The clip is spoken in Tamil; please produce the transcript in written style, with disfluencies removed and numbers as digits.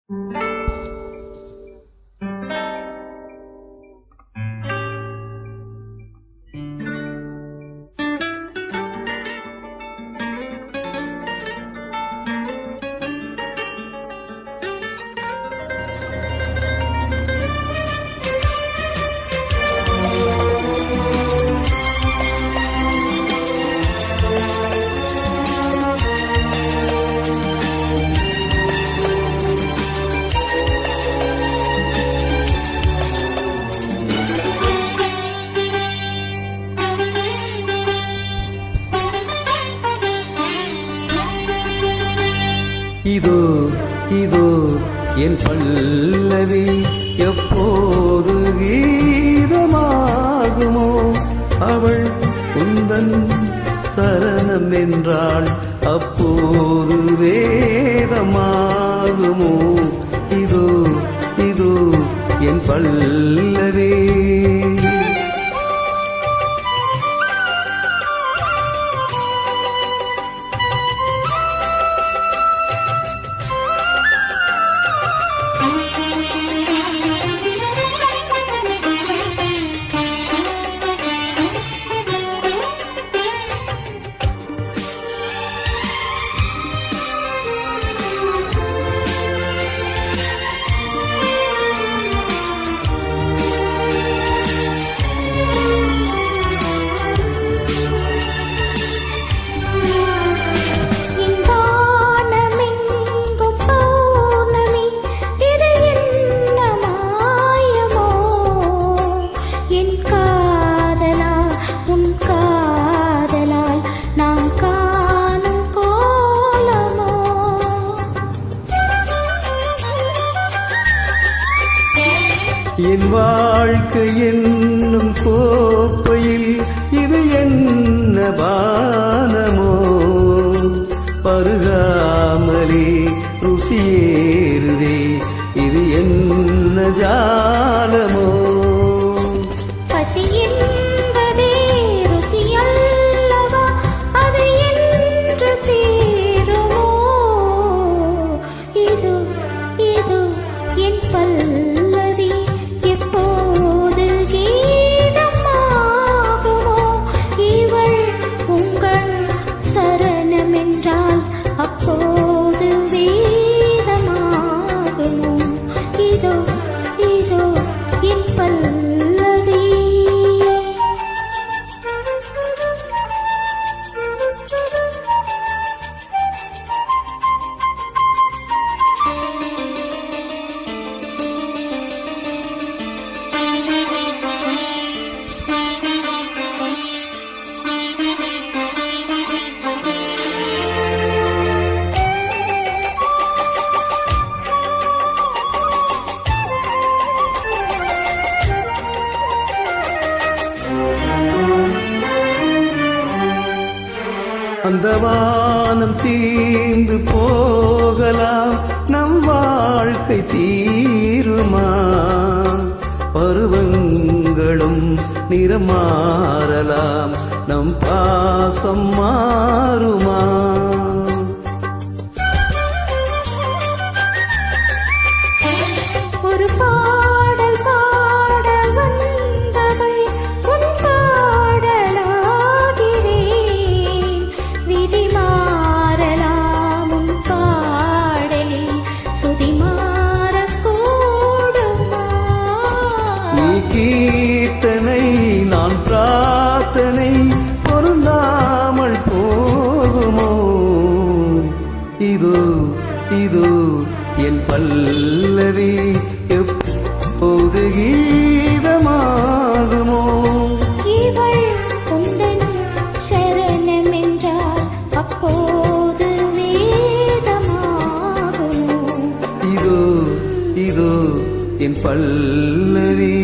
இதோ இதோ என் பல்லவி எப்போது கீதமாகுமோ? அவள் உந்தன் சரணம் என்றாள் அப்போது வேதமாகுமோ? இதோ இதோ என் பல்லவி. என் வாழ்க்கை என்னும் கோப்பையில் இது என்ன பானமோ? பருகாமலே ருசியேறுதே இது என்ன ஜாலமோ? அப்போது வேதமாகுமோ? இதோ இதோ என் பல்லவி. அந்த வானம் தீர்ந்து போகலாம், நம் வாழ்க்கை தீருமா? பருவங்களும் நிறம் மாறலாம், நம் பாசம் மாறுமா? ஒரு பாடல் பாட வந்தவள் உன் பாடலாகிறேன். விதி மாறலாம் உன் பாடலில் சுதி மாறக்கூடுமா? நீ கீர்த்தனை நான் பிரார்த்தனை பொருந்தாமல் போகுமோ? இதோ இதோ என் பல்லவி எப்போது கீதமாகுமோ? இவள் உந்தன் சரணம் என்றால் அப்போது வேதமாகுமோ? இதோ இதோ என் பல்லவி.